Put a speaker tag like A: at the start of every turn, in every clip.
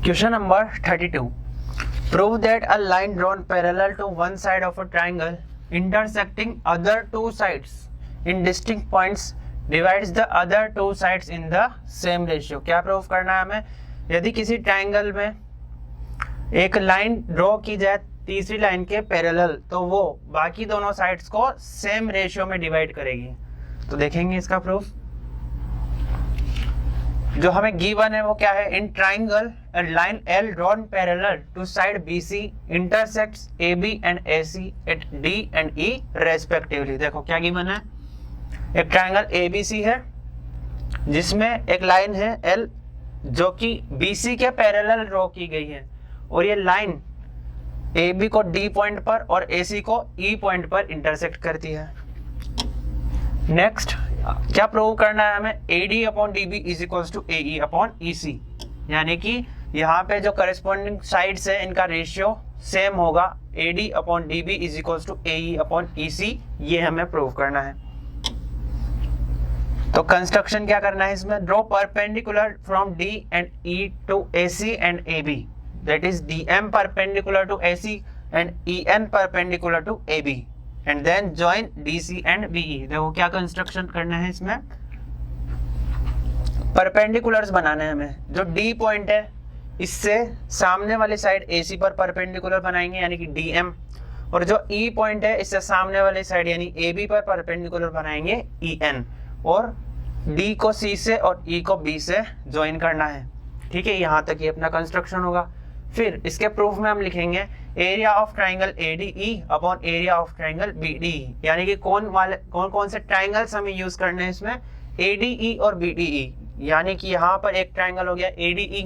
A: Question number 32. Prove that a line drawn parallel to one side of a triangle intersecting other two sides in distinct points divides the other two sides in the same ratio. क्या prove करना है हमें? यदि किसी triangle में एक line draw की जाए तीसरी लाइन के पैरेलल तो वो बाकी दोनों साइड्स को सेम रेशियो में डिवाइड करेगी. तो देखेंगे इसका प्रूफ. जो हमें गिवन है वो क्या है? In triangle a line L drawn parallel to side BC intersects AB and AC at D and E respectively. देखो क्या गिवन है? एक ट्राइंगल ABC है जिसमें एक लाइन है L जो कि BC के पैरेलल ड्रॉ की गई है और ये लाइन AB को D पॉइंट पर और AC को E पॉइंट पर इंटरसेक्ट करती है. नेक्स्ट क्या प्रूव करना है हमें? AD upon DB is equals to AE upon EC, यानी कि यहाँ पे जो करस्पॉन्डिंग साइड्स है इनका रेशियो सेम होगा. AD upon DB is equals to AE upon EC, ये हमें प्रूव करना है. तो कंस्ट्रक्शन क्या करना है इसमें? Draw perpendicular from D and E to AC and AB, that is DM perpendicular to AC and EN perpendicular to AB and then join DC and BE. देखो क्या कंस्ट्रक्शन करना है इसमें? परपेंडिकुलर्स बनाने हैं हमें. जो D पॉइंट है इससे सामने वाली साइड AC पर परपेंडिकुलर बनाएंगे यानी कि DM, और जो E पॉइंट है इससे सामने वाली साइड यानी AB पर परपेंडिकुलर बनाएंगे EN, और D को C से और E को B से ज्वाइन करना है. ठीक है, यहाँ तक ये अपना कंस्ट्रक्शन होगा. फिर इसके प्रूफ में हम लिखेंगे area of triangle ADE upon area of triangle BDE, यानी कि कौन से ट्राइंगल्स हमें यूज करने हैं इसमें? ADE और BDE, यानी कि यहाँ पर एक ट्राइंगल हो गया ADE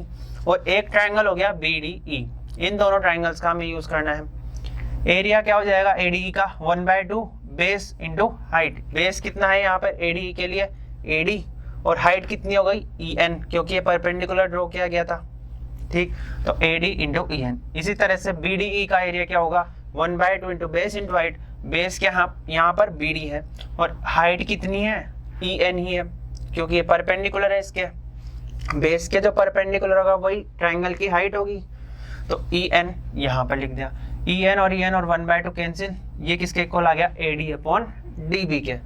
A: और एक ट्राइंगल हो गया BDE. इन दोनों ट्राइंगल्स का हमें यूज करना है. एरिया क्या हो जाएगा ADE का? 1/2 बेस इंटू हाइट. बेस कितना है यहाँ पर ADE के लिए? AD, और हाइट कितनी हो गई? EN, क्योंकि ये परपेंडिकुलर ड्रॉ किया गया था. ठीक, तो AD इंटू EN. इसी तरह से BDE का एरिया क्या होगा? 1/2 into base into height. Base के यहाँ पर BD है और हाइट कितनी है? EN ही है, क्योंकि ये परपेंडिकुलर है इसके. बेस के जो परपेंडिकुलर होगा वही ट्राइंगल की हाइट होगी. तो EN यहाँ पर लिख दिया. EN और 1/2 कैंसिल. ये किसके इक्वल आ गया? AD अपॉन DB के.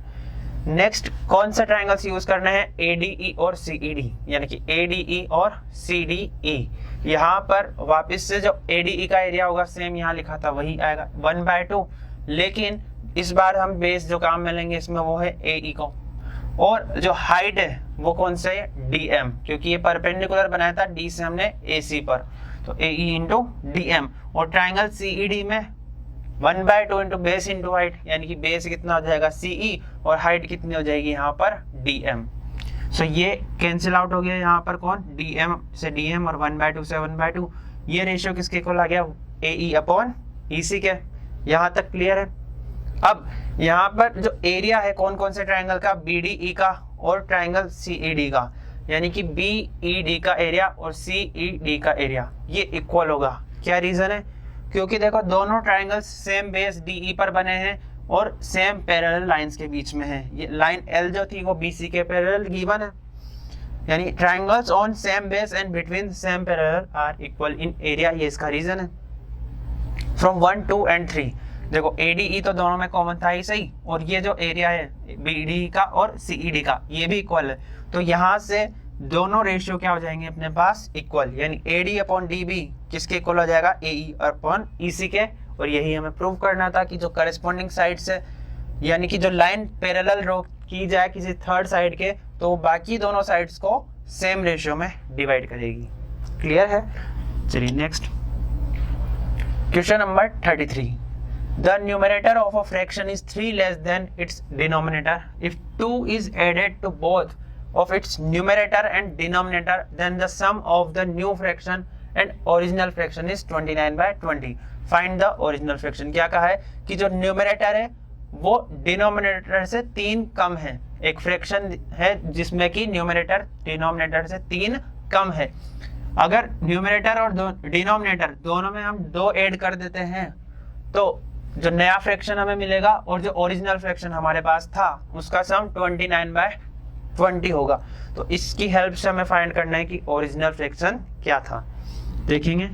A: नेक्स्ट कौन सा ट्राइंगल्स यूज करना है? ADE और CED, यानी कि ADE और CDE. यहाँ पर वापस से जो ADE का एरिया होगा सेम यहाँ लिखा था वही आएगा 1/2, लेकिन इस बार हम बेस जो काम में लेंगे इसमें वो है AE को, और जो हाइट है वो कौन सा है? DM, क्योंकि ये परपेंडिकुलर बनाया था D से हमने AC पर. तो AE इंटू DM, और ट्राइंगल CED में 1/2 इंटू बेस इंटू हाइट, यानी कि बेस कितना हो जाएगा? CE, और हाइट कितनी हो जाएगी यहाँ पर? DM. सो ये कैंसिल आउट हो गया यहाँ पर. कौन? DM से DM और 1/2 से 1/2. ये रेशियो किसके इक्वल आ गया? AE अपॉन EC के. यहाँ तक क्लियर है? अब यहाँ पर जो एरिया है कौन से ट्राइंगल का? BDE का और ट्राइंगल CED का, यानी कि BED का एरिया और CED का एरिया ये इक्वल होगा. क्या रीजन है? क्योंकि देखो दोनों ट्राइंगल्स सेम बेस DE पर बने हैं और सेम पैरेलल लाइंस के बीच में है. ये लाइन L जो थी वो BC के पैरेलल गिवन है, यानी triangles on same base and between same parallel are equal in area. ये इसका रीजन है. फ्रॉम 1, 2 एंड 3 देखो ADE तो दोनों में कॉमन था ही सही, और ये जो एरिया है BDE का और CED का ये भी इक्वल है. तो यहाँ से दोनों रेशियो क्या हो जाएंगे अपने पास? इक्वल, यानी AD अपॉन DB किसके इक्वल हो जाएगा? AE अपॉन EC के. और यही हमें प्रूव करना था कि जो करस्पॉन्डिंग साइड्स है, यानी कि जो लाइन पैरेलल ड्रॉ की जाए किसी थर्ड साइड के, तो बाकी दोनों साइड्स को सेम रेशियो में डिवाइड करेगी. क्लियर है? चलिए next question number 33. The numerator of a fraction is 3 less than its denominator. If 2 is added to both of its numerator and denominator, then the sum of the new fraction and original fraction is 29/20. Find the original fraction. क्या कहा है कि जो numerator है वो denominator से 3 कम है. एक फ्रैक्शन है जिसमें कि न्यूमरेटर डिनोमिनेटर से 3 कम है. अगर न्यूमरेटर और डिनोमिनेटर दोनों में हम 2 ऐड कर देते हैं तो जो नया फ्रैक्शन हमें मिलेगा और जो ओरिजिनल फ्रैक्शन हमारे पास था उसका सम 29/20 होगा. तो इसकी हेल्प से हमें फाइंड करना है कि ओरिजिनल फ्रैक्शन क्या था. देखेंगे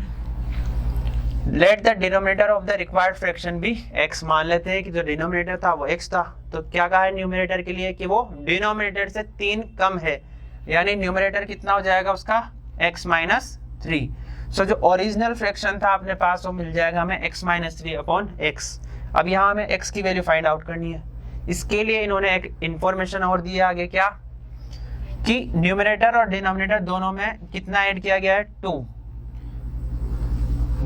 A: let the denominator of the required fraction भी x, मान लेते हैं कि जो डिनोमिनेटर था वो x था, तो क्या कहा है न्यूमरेटर के लिए कि वो डिनोमिनेटर से 3 कम है, यानी न्यूमरेटर कितना हो जाएगा उसका x माइनस 3। सो जो ओरिजिनल फ्रैक्शन था अपने पास वो मिल जाएगा हमें x माइनस 3 अपॉन x। अब यहाँ हमें x की वैल्यू फाइंड आउट करनी है, इसके लिए इन्होंने एक इंफॉर्मेशन और दिया आगे, क्या कि न्यूमरेटर और डिनोमिनेटर दोनों में कितना ऐड किया गया है 2,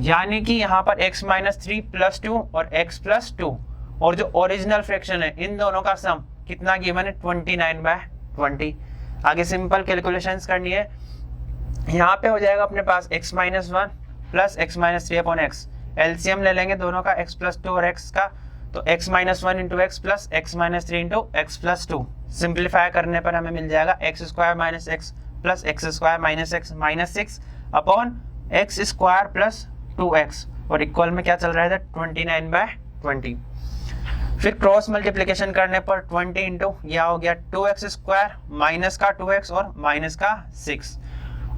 A: यानी कि यहाँ पर x माइनस 3 प्लस 2 और x प्लस 2, और जो ओरिजिनल फ्रैक्शन है इन दोनों का सम कितना गिवन है 29/20। आगे सिंपल कैलकुलेशंस करनी है, यहाँ पे हो जाएगा अपने पास x minus 1 plus x minus 3 upon x, LCM ले लेंगे दोनों का x प्लस 2 और x का, तो x minus 1 into x plus x minus 3 into x plus 2, simplify करने पर हमें मिल जाएगा x square minus x plus x square minus x minus 6 upon x square plus 2x, और इक्वल में क्या चल रहा है 29/20। फिर क्रॉस मल्टीप्लिकेशन करने पर 20 इंटू यह हो गया 2x स्क्वायर माइनस का 2x और माइनस का 6,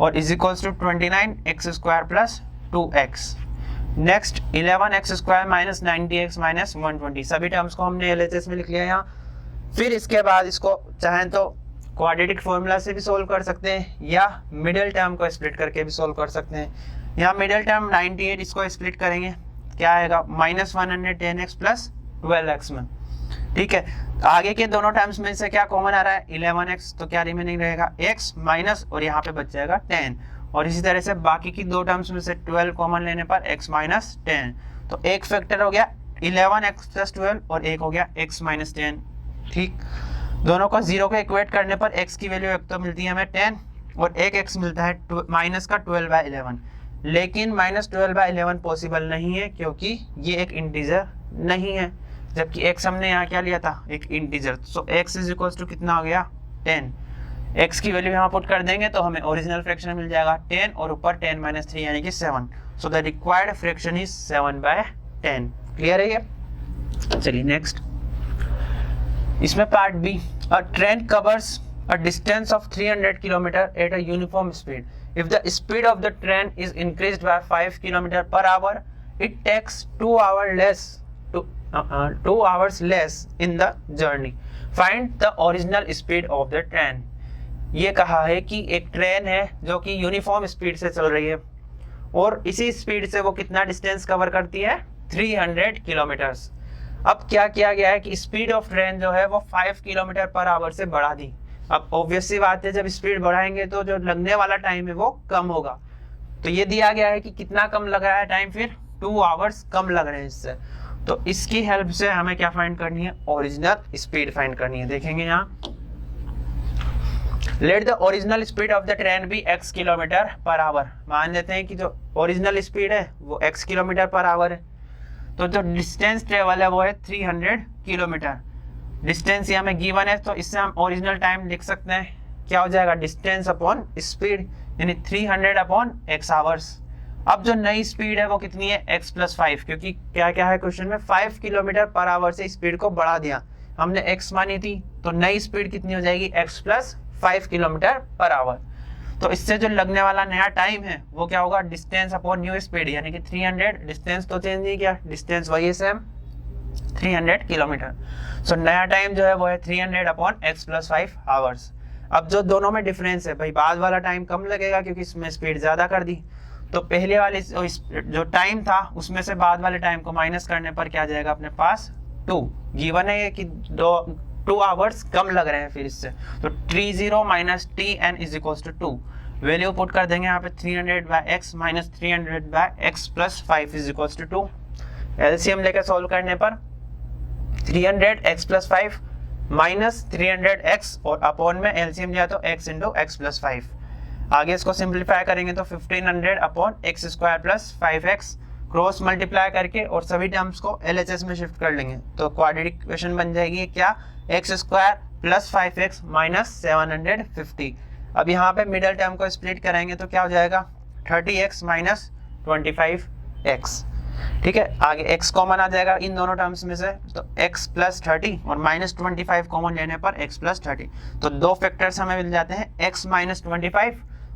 A: और is equals to 29x square plus 2x। Next 11x square minus 90x minus 120, सभी टर्म्स को हमने एलएचएस में लिख लिया यहाँ। फिर इसके बाद इसको चाहें तो क्वाड्रेटिक फॉर्मूला से भी सोल्व कर सकते हैं या मिडिल टर्म को स्प्लिट करके भी सोल्व कर सकते हैं। यहाँ मिडिल टर्म 98, इसको स्प्लिट करेंगे क्या आएगा माइनस 110x प्लस 12x में, ठीक है। आगे के दोनों टर्म्स में से क्या कॉमन आ रहा है 11x, तो क्या रिमेनिंग रहेगा x माइनस, और यहाँ पे बच जाएगा 10, और इसी तरह से बाकी की दो टर्म्स में से 12 कॉमन लेने पर x माइनस 10, तो एक फैक्टर हो गया 11x प्लस 12 और एक हो गया x माइनस 10, ठीक। दोनों को जीरो को इक्वेट करने पर x की वैल्यू एक तो मिलती है हमें 10 और एक x मिलता है माइनस का 12/11, लेकिन माइनस 12/11 पॉसिबल नहीं है क्योंकि ये एक इंटीजर नहीं है, जबकि x हमने यहाँ क्या लिया था एक integer, so x is equals to कितना हो गया 10, x की वैल्यू यहाँ पुट कर देंगे तो हमें ओरिजिनल फ्रैक्शन मिल जाएगा 10 और ऊपर 10 माइनस 3 यानी कि 7, so the required fraction is 7/10। Clear है ये? चलिए नेक्स्ट, इसमें part B, a train covers a distance of 300 km at a uniform speed. If the speed of the train is increased by 5 km per hour, it takes 2 hours less in the journey. Find the original speed of the train. ये कहा है कि एक train है जो कि uniform speed से चल रही है और इसी स्पीड से वो कितना डिस्टेंस कवर करती है 300 किलोमीटर्स। अब क्या किया गया है कि स्पीड ऑफ ट्रेन जो है वो 5 किलोमीटर पर आवर से बढ़ा दी। अब ऑब्वियस सी बात है जब स्पीड बढ़ाएंगे तो जो लगने वाला टाइम है वो कम होगा, तो ये दिया गया है कि कितना कम लग रहा है टाइम, फिर 2 आवर्स कम लग रहे हैं इससे। तो इसकी हेल्प से हमें क्या फाइंड करनी है ओरिजिनल स्पीड फाइंड करनी है। देखेंगे यहाँ, let the original speed of the train be x kilometre per hour. मान लेते हैं कि जो ओरिजिनल स्पीड है वो x किलोमीटर पर आवर है, तो जो डिस्टेंस ट्रेवल है वो है 300 किलोमीटर। डिस्टेंस यहाँ में गिवन है तो इससे हम ओरिजिनल टाइम लिख सकते हैं, क्या हो जाएगा डिस्टेंस अपॉन स्पीड यानी 300 अपॉन x आवर्स। अब जो नई स्पीड है वो कितनी है x प्लस 5, क्योंकि क्या क्या है क्वेश्चन में 5 किलोमीटर पर आवर से स्पीड को बढ़ा दिया हमने, x मानी थी, तो नई स्पीड कितनी हो जाएगी x plus 5 kilometre per our. तो इससे जो लगने वाला नया टाइम है वो क्या होगा डिस्टेंस अपॉन न्यू स्पीड यानी कि 300, डिस्टेंस तो चेंज नहीं किया, डिस्टेंस वही है सेम 300 किलोमीटर। सो नया टाइम जो है वो है 300 अपॉन x प्लस 5 आवर्स। अब जो दोनों में डिफरेंस है भाई, बाद वाला टाइम कम लगेगा क्योंकि इसमें स्पीड ज़्यादा कर दी, तो पहले वाले जो टाइम था उसमें से बाद वाले टाइम को माइनस करने पर क्या जाएगा अपने पास 2। गिवन है कि 2 आवर्स कम लग रहे हैं, फिर इससे तो 30 minus tn is equals to 2। Value put कर देंगे यहाँ पे 300/x minus 300/x plus 5 is equals to 2। LCM लेकर सॉल्व करने पर 300x प्लस 5 माइनस 300x और अपॉन में एलसीएम लिया तो x इंटू x प्लस 5। आगे इसको सिंप्लीफाई करेंगे तो 1500 upon x square plus 5x, cross multiply करके और सभी टर्म्स को एलएचएस में शिफ्ट कर लेंगे तो क्वाड्रेटिक इक्वेशन बन जाएगी क्या x square plus 5x minus 750। अब यहाँ पे मिडिल टर्म को स्प्लिट करेंगे तो क्या हो जाएगा 30x माइनस 25x, ठीक है। आगे x कॉमन आ जाएगा इन दोनों टर्म्स में से, तो x प्लस 30 और माइनस 25 कॉमन लेने पर x प्लस 30, तो दो फैक्टर्स हमें मिल जाते हैं x माइनस 25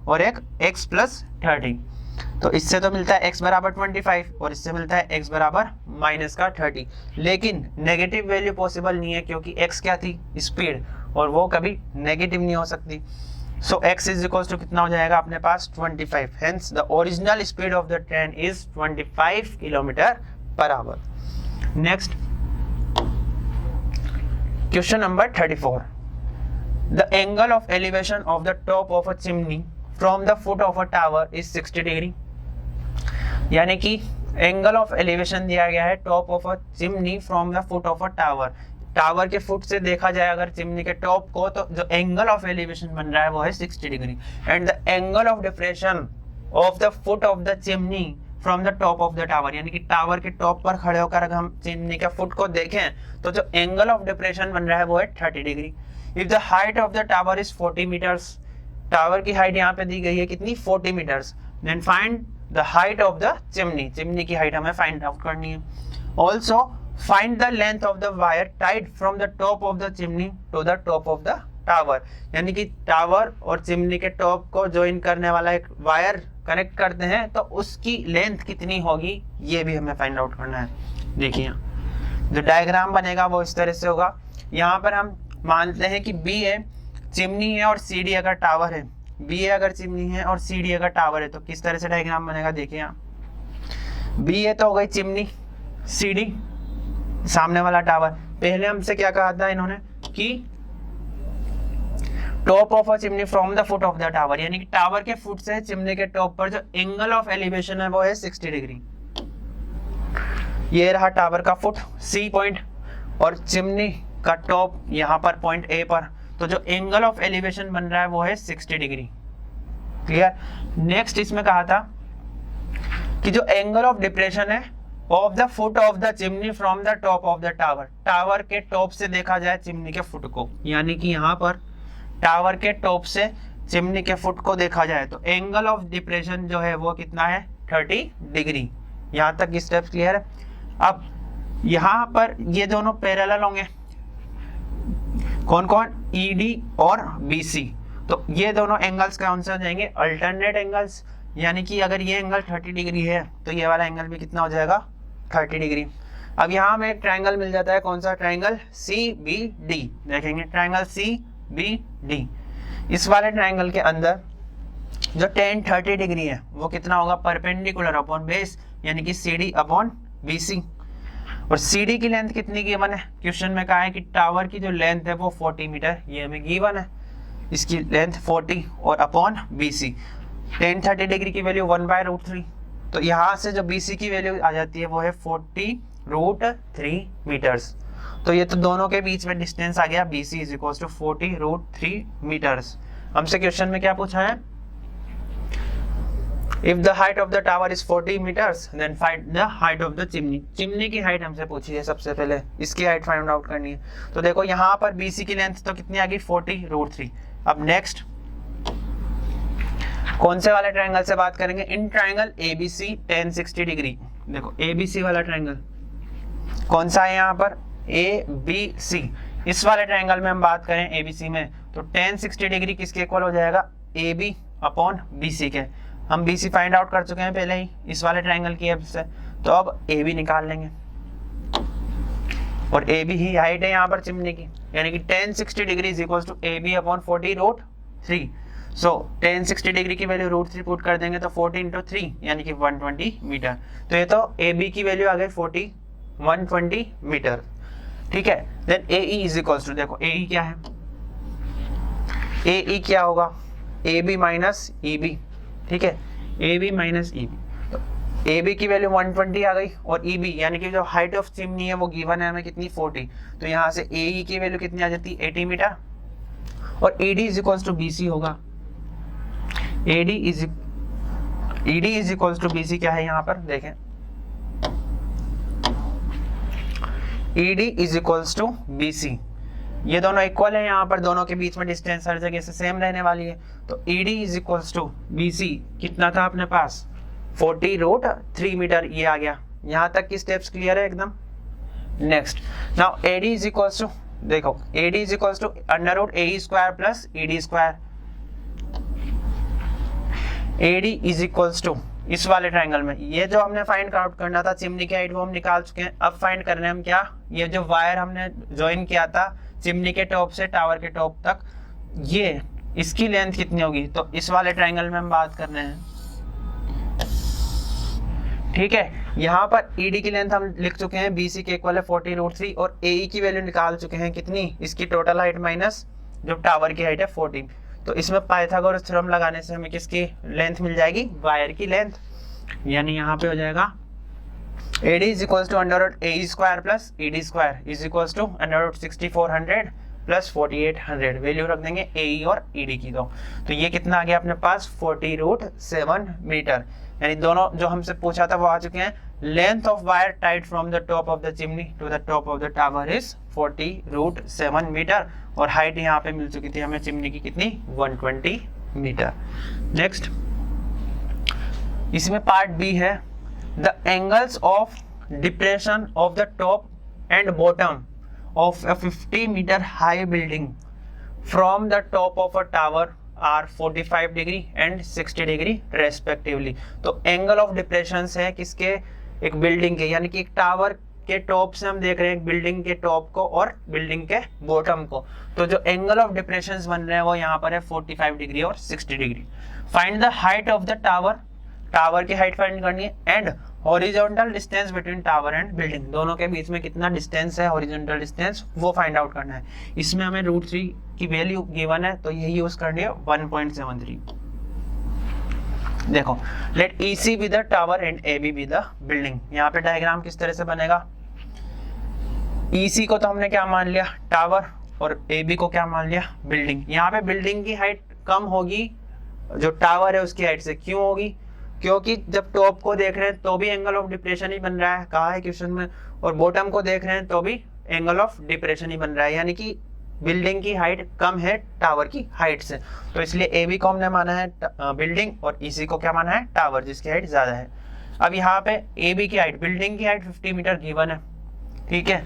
A: और एक x प्लस 30। तो इससे तो मिलता है x बराबर 25 और इससे मिलता है x बराबर माइनस का 30, लेकिन नेगेटिव वैल्यू पॉसिबल नहीं है क्योंकि x क्या थी, स्पीड, और वो कभी नेगेटिव नहीं हो सकती। सो x इज इक्वल टू कितना हो जाएगा अपने पास 25, hence the original speed of the train is 25 kilometre per our. Next question number 34, the angle of elevation of the top of a chimney from the foot of a tower is 60 degree. यानी कि angle of elevation दिया गया है top of a chimney from the foot of a tower, tower के foot से देखा जाए अगर चिमनी के टॉप को, तो जो एंगल ऑफ एलिवेशन बन रहा है वो है 60 degree. And the angle of depression of the foot of the chimney from the top of the tower, यानी कि टावर के टॉप पर खड़े होकर अगर हम चिमनी के फुट को देखें तो जो एंगल ऑफ डिप्रेशन बन रहा है वो है 30 degree. If the height of the tower is 40 metres, tower की हाइट यहाँ पे दी गई है कितनी, 40 metres, then find the height of the chimney, chimney की हाइट हमें फाइंड आउट करनी है। Also find the length of the wire tied from the top of the chimney to the top of the tower, यानी कि tower और chimney के top को join करने वाला एक वायर कनेक्ट करते हैं तो उसकी लेंथ कितनी होगी ये भी हमें फाइंड आउट करना है। देखिए जो डायग्राम बनेगा वो इस तरह से होगा। यहाँ पर हम मानते हैं कि बी है, चिमनी है और सी डी अगर टावर है, बी ए अगर चिमनी है और सी डी अगर टावर है, तो किस तरह से डायग्राम बनेगा देखिए यहाँ, बी ए तो हो गई चिमनी, सी डी सामने वाला टावर। पहले हमसे क्या कहा था इन्होंने कि top of a chimney from the foot of the tower, यानी कि टावर के फुट से चिमनी के टॉप पर जो एंगल ऑफ एलिवेशन है वो है 60 डिग्री। ये रहा टावर का फुट सी पॉइंट और चिमनी का टॉप यहाँ पर पॉइंट ए पर, तो जो एंगल ऑफ एलिवेशन बन रहा है वो है 60 डिग्री। क्लियर। नेक्स्ट इसमें कहा था कि जो एंगल ऑफ डिप्रेशन है of the foot of the chimney from the top of the tower, tower के टॉप से देखा जाए चिमनी के फुट को, यानी कि यहाँ पर टावर के टॉप से चिमनी के फुट को देखा जाए तो एंगल ऑफ डिप्रेशन जो है वो कितना है 30 डिग्री। यहाँ तक स्टेप्स क्लियर है। अब यहाँ पर ये दोनों पैरेलल होंगे, कौन कौन, ED और BC, तो ये दोनों एंगल्स कौन से हो जाएंगे, अल्टरनेट एंगल्स, यानी कि अगर ये एंगल 30 डिग्री है तो ये वाला एंगल भी कितना हो जाएगा 30 डिग्री। अब यहाँ हमें एक ट्रायंगल मिल जाता है, कौन सा ट्रायंगल, CBD। देखेंगे ट्रायंगल CBD, इस वाले ट्रायंगल के अंदर जो tan 30 डिग्री है वो कितना होगा, परपेंडिकुलर अपॉन बेस, यानी कि CD अपॉन BC। और CD की लेंथ कितनी गिवन है, क्वेश्चन में कहा है कि टावर की जो लेंथ है वो 40 मीटर, ये हमें गिवन है, इसकी लेंथ 40 और अपॉन BC। tan 30 डिग्री की वैल्यू 1/√3, तो यहाँ से जो BC की वैल्यू आ जाती है वो है 40√3 मीटर्स। तो ये तो दोनों के बीच में डिस्टेंस आ गया, BC is equal to 40√3 metres. हमसे क्वेश्चन में क्या पूछा है, if the height of the tower is 40 metres then find the height of the chimney. Chimney की हाइट हमसे पूछी है, सबसे पहले इसकी हाइट फाइंड आउट करनी है। तो देखो यहाँ पर BC की लेंथ तो कितनी आ गई 40√3। अब नेक्स्ट कौन से वाले ट्रायंगल से बात करेंगे, in triangle ABC tan 60 degree. देखो ABC वाला ट्रायंगल कौन सा है यहाँ पर, ABC। इस वाले ट्रायंगल में हम बात करें ABC में तो tan 60 डिग्री किसके इक्वल हो जाएगा, AB अपॉन BC के। हम BC फाइंड आउट कर चुके हैं पहले ही इस वाले ट्रायंगल की हेल्प से, तो अब AB निकाल लेंगे और AB ही हाइट है यहाँ पर चिमनी की, यानी कि tan 60 degree is equal to AB upon 40√3। So tan 60 degree की वैल्यू √3 पुट कर देंगे तो 40 × 3 यानी कि 120 मीटर। तो ये तो AB की वैल्यू आ गई 120 मीटर। ठीक है, then AE is equal to, देखो AE क्या है, AE क्या होगा, AB माइनस EB। ठीक है, AB माइनस EB, तो AB की वैल्यू 120 आ गई और EB यानी कि जो हाइट ऑफ चिमनी है वो गिवन है हमें कितनी 40, तो यहाँ से AE की वैल्यू कितनी आ जाती है 80 मीटर और ED is equal to BC होगा। ED is equal to BC क्या है यहाँ पर देखें, ED is equal to BC, ये दोनों इक्वल है, यहाँ पर दोनों के बीच में डिस्टेंस हर जगह से सेम रहने वाली है। तो ED is equal to BC कितना था अपने पास 40√3 मीटर, ये आ गया। यहाँ तक की स्टेप्स क्लियर है एकदम। Next now AD is equal to, देखो AD is equal to √AE² plus ED²। AD is equal to इस वाले ट्रायंगल में ये जो हमने फाइंड आउट करना था चिमनी की हाइट वो हम निकाल चुके हैं। अब फाइंड कर रहे हैं हम क्या, ये जो वायर हमने ज्वाइन किया था चिमनी के टॉप से टावर के टॉप तक, ये इसकी लेंथ कितनी होगी, तो इस वाले ट्रायंगल में हम बात कर रहे हैं। ठीक है, यहाँ पर ED की लेंथ हम लिख चुके हैं, BC के इक्वल है 40√3 और AE की वैल्यू निकाल चुके हैं कितनी, इसकी टोटल हाइट माइनस जो टावर की हाइट है 40। तो इसमें पाइथागोरस थ्योरम लगाने से हमें किसकी लेंथ मिल जाएगी, वायर की लेंथ, यानी यहाँ पे हो जाएगा AD = √AE² plus ED² = √6400 plus 4800। Value रख देंगे AE और ED की। तो ये कितना आ गया अपने पास 40√7 मीटर, यानी दोनों जो हमसे पूछा था वो आ चुके हैं। Length of wire tied from the top of the chimney to the top of the tower is 40√7 metre और हाइट यहाँ पे मिल चुकी थी हमें चिमनी की कितनी, 120 मीटर। नेक्स्ट, इसमें पार्ट B है, the angles of depression of the top and bottom of a 50 meter high building from the top of a tower are 45 degree and 60 degree respectively। तो एंगल ऑफ डिप्रेशन है किसके, एक building के, यानी कि एक tower के टॉप से हम देख रहे हैं बिल्डिंग के टॉप को और बिल्डिंग के बॉटम को। तो जो एंगल ऑफ डिप्रेशन बन रहे हैं वो यहाँ पर है 45 डिग्री और 60 degree. Find the height of the tower, tower की हाइट फाइंड करनी है, and horizontal distance between tower and building, दोनों के बीच में कितना डिस्टेंस है, हॉरिजॉन्टल डिस्टेंस वो फाइंड आउट करना है। इसमें हमें √3 की वैल्यू गिवन है तो यही यूज करनी है 1.73। देखो, let EC be the tower and AB be the building. यहाँ पे डायग्राम किस तरह से बनेगा, EC को तो हमने क्या मान लिया, टावर, और AB को क्या मान लिया, बिल्डिंग। यहाँ पे बिल्डिंग की हाइट कम होगी जो टावर है उसकी हाइट से, क्यों होगी, क्योंकि जब टॉप को देख रहे हैं तो भी एंगल ऑफ डिप्रेशन ही बन रहा है, कहा है क्वेश्चन में, और बॉटम को देख रहे हैं तो भी एंगल ऑफ डिप्रेशन ही बन रहा है, यानी कि बिल्डिंग की हाइट कम है टावर की हाइट से। तो इसलिए AB को हमने माना है बिल्डिंग और EC को क्या माना है, टावर, जिसकी हाइट ज्यादा है। अब यहाँ पे AB की हाइट, बिल्डिंग की हाइट 50 मीटर गिवन है, ठीक है।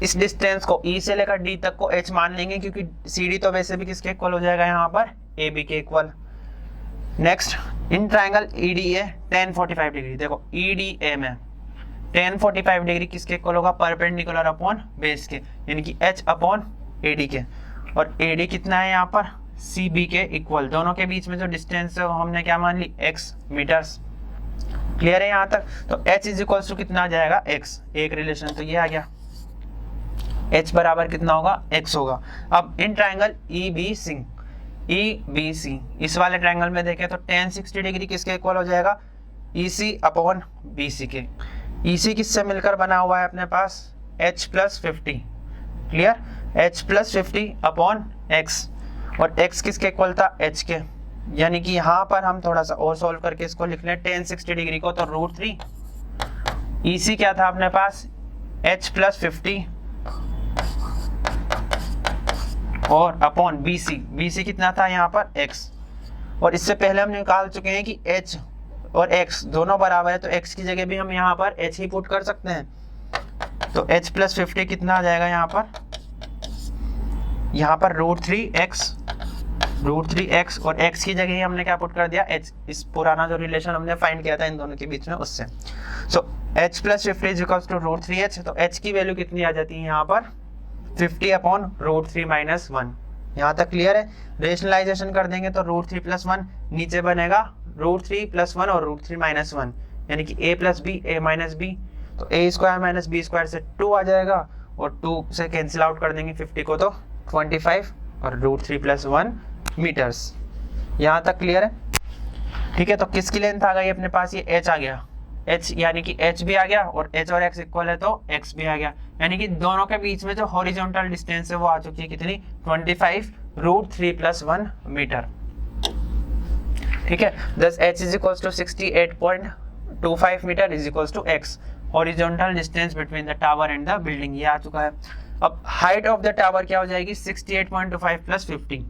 A: इस डिस्टेंस को E से लेकर D तक को H मान लेंगे, क्योंकि CD तो वैसे भी किसके इक्वल हो जाएगा यहाँ पर, AB के equal. Next, in triangle EDA tan 45 degree, देखो EDA में tan 45 डिग्री किसके इक्वल होगा, परपेंडिकुलर अपॉन बेस के, यानी कि H अपॉन AD के, और AD कितना है यहाँ पर, CB के इक्वल। दोनों के बीच में जो डिस्टेंस है वो हमने क्या मान ली, x मीटर्स। क्लियर है यहाँ तक। तो H = कितना आ जाएगा, x, एक रिलेशन तो ये आ गया, H बराबर कितना होगा, x होगा। अब इन ट्रायंगल EBC, इस वाले ट्रायंगल में देखें तो tan 60 डिग्री किसके इक्वल हो जाएगा, EC अपॉन BC के। EC किससे मिलकर बना हुआ है अपने पास, H + 50, clear, H + 50 upon x, और x किसके इक्वल था, H के, यानी कि यहाँ पर हम थोड़ा सा और सोल्व करके इसको लिख लें, tan 60 डिग्री को तो √3, EC क्या था अपने पास, H + 50 और अपॉन BC कितना था यहाँ पर, x, और इससे पहले हम निकाल चुके हैं कि H और x दोनों बराबर है, तो x की जगह भी हम यहाँ पर H ही पुट कर सकते हैं। तो H + 50 कितना आ जाएगा यहाँ पर √3x, और x की जगह ही हमने क्या पुट कर दिया, h, इस पुराना जो रिलेशन हमने फाइंड किया था इन दोनों के बीच में उससे। सो H + 50 = √3h, तो h की वैल्यू कितनी आ जाती है यहाँ पर, 50 अपॉन √3 - 1। यहाँ तक क्लियर है। रेशनलाइजेशन कर देंगे तो √3 + 1 नीचे बनेगा √3 + 1 और √3 - 1, यानी कि a + b, a - b, तो a² - b² से 2 आ जाएगा, और 2 से कैंसिल आउट कर देंगे 50 को तो 25 और √3 + 1 मीटर्स। यहाँ तक क्लियर है, ठीक है। तो किसकी लेंथ आ गई अपने पास, ये h आ गया, h यानी कि h भी आ गया, और h और x इक्वल है तो x भी आ गया, यानी कि दोनों के बीच में जो हॉरिजॉन्टल डिस्टेंस है वो आ चुकी है कितनी, 25 √3 + 1 मीटर, ठीक है। thus h = 68.25 metre = x, horizontal distance between the tower and the building, ये आ चुका है। अब हाइट ऑफ द टावर क्या हो जाएगी, 68.25 + 50,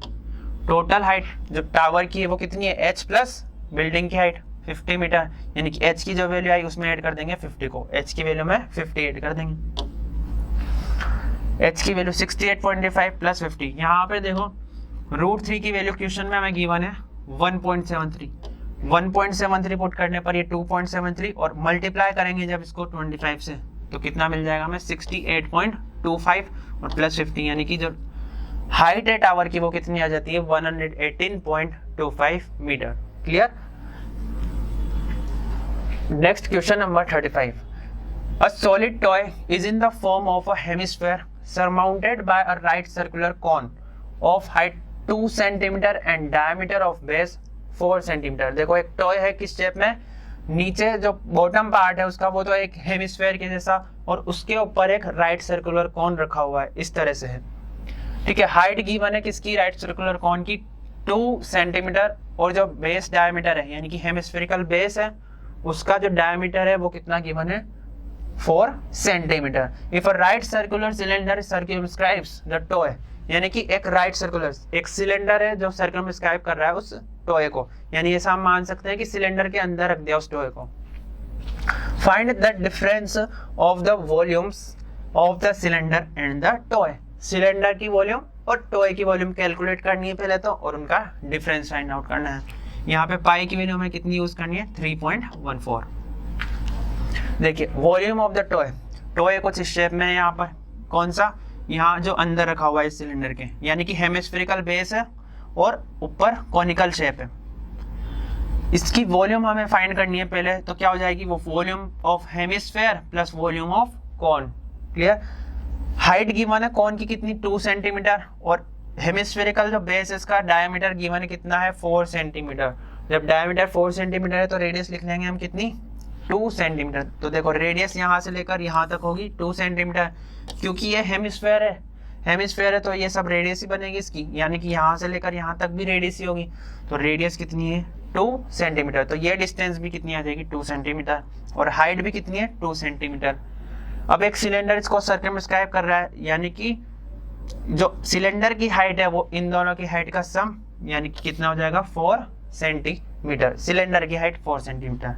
A: टोटल हाइट जो टावर की है वो कितनी है, h प्लस बिल्डिंग की हाइट 50 मीटर, यानी कि h की जो वैल्यू आई उसमें ऐड कर देंगे 50 को, h की वैल्यू में 50 ऐड कर देंगे, h की वैल्यू 68.25 + 50। यहाँ पे देखो √3 की वैल्यू क्वेश्चन में हमें गिवन है 1.73, 1.73 पुट करने पर ये 2.73 और मल्टीप्लाई करेंगे जब इसको 25 से तो कितना मिल जाएगा हमें 68.25 और प्लस 50 यानी कि जो हाइट है टावर की वो कितनी आ जाती है 118.25 metre. Clear. Next question number 35। A solid toy is in the form of a hemisphere surmounted by a right circular cone of height 2 cm and diameter of base 4 cm। देखो एक toy है किस shape में, नीचे जो bottom part है उसका वो तो एक हेमिस्फेयर के जैसा और उसके ऊपर एक राइट सर्कुलर कॉन रखा हुआ है, इस तरह से है। ठीक है, हाइट गिवन है किसकी, राइट सर्कुलर कॉन की 2 सेंटीमीटर और जो बेस डायमीटर है यानी कि हेमिस्फेरिकल बेस है उसका जो डायमीटर है वो कितना गिवन है 4 centimetre. If a right circular cylinder circumscribes the toy, यानी कि एक राइट सर्कुलर एक सिलेंडर है जो सर्कमस्क्राइब कर रहा है उस टॉय को, यानी ऐसा हम मान सकते हैं कि सिलेंडर के अंदर रख दिया उस टॉय को। Find the difference of the volumes of the cylinder and the toy. Cylinder की वॉल्यूम और टॉय की वॉल्यूम कैलकुलेट करनी है पहले तो, और उनका डिफरेंस फाइंड आउट करना है। यहाँ पे पाई की वैल्यू हमें कितनी यूज करनी है 3.14। देखिए volume of the toy, toy कुछ इस शेप में है यहाँ पर, कौन सा, यहाँ जो अंदर रखा हुआ है इस सिलेंडर के, यानी कि हेमिस्फेरिकल बेस है और ऊपर कॉनिकल शेप है। इसकी वॉल्यूम हमें फाइंड करनी है पहले, तो क्या हो जाएगी वो volume of hemisphere plus volume of cone. Clear. Height given है कॉन की कितनी 2 सेंटीमीटर और हेमिस्फेरिकल जो बेस है इसका डायमीटर गिवन है कितना है 4 सेंटीमीटर। जब डायमीटर 4 सेंटीमीटर है तो रेडियस लिख लेंगे हम कितनी 2 सेंटीमीटर। तो देखो रेडियस यहाँ से लेकर यहाँ तक होगी 2 सेंटीमीटर, क्योंकि ये हेमिस्फेयर है, हेमिस्फेयर है तो ये सब रेडियस ही बनेगी इसकी, यानी कि यहाँ से लेकर यहाँ तक भी रेडियस ही होगी। तो रेडियस कितनी है 2 सेंटीमीटर, तो ये डिस्टेंस भी कितनी आ जाएगी 2 सेंटीमीटर और हाइट भी कितनी है 2 सेंटीमीटर। अब एक सिलेंडर इसको सर्कमस्क्राइब कर रहा है, यानी कि जो सिलेंडर की हाइट है वो इन दोनों की हाइट का सम, यानी कि कितना हो जाएगा 4 सेंटीमीटर। सिलेंडर की हाइट 4 सेंटीमीटर।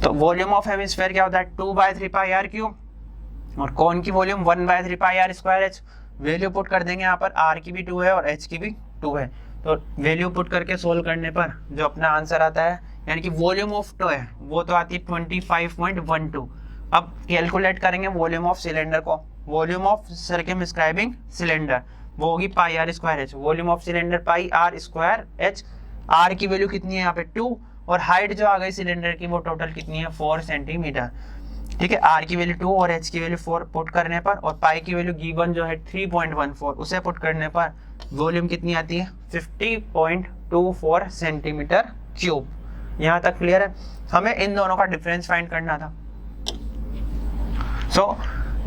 A: तो वॉल्यूम ऑफ हेमिस्फेयर क्या होता है 2/3 पाई r क्यूब और कॉन की वॉल्यूम 1/3 पाई r square h। Value put कर देंगे यहाँ पर, r की भी 2 है और h की भी 2 है, तो वैल्यू पुट करके सोल्व करने पर जो अपना आंसर आता है, यानी कि वॉल्यूम ऑफ टॉय वो तो आती है 25.12। अब कैलकुलेट करेंगे वॉल्यूम ऑफ सिलेंडर को, वॉल्यूम ऑफ सर्कमस्क्राइबिंग सिलेंडर वो होगी पाई r square h। Volume of cylinder pi r square h, r की वैल्यू कितनी है यहाँ पे 2 और हाइट जो आ गई सिलेंडर की वो टोटल कितनी है 4 सेंटीमीटर। ठीक है, r की वैल्यू 2 और h की वैल्यू 4 पुट करने पर और पाई की वैल्यू गिवन जो है 3.14 उसे पुट करने पर वॉल्यूम कितनी आती है 50.24 सेंटीमीटर क्यूब। यहाँ तक क्लियर है। हमें इन दोनों का डिफरेंस फाइंड करना था। So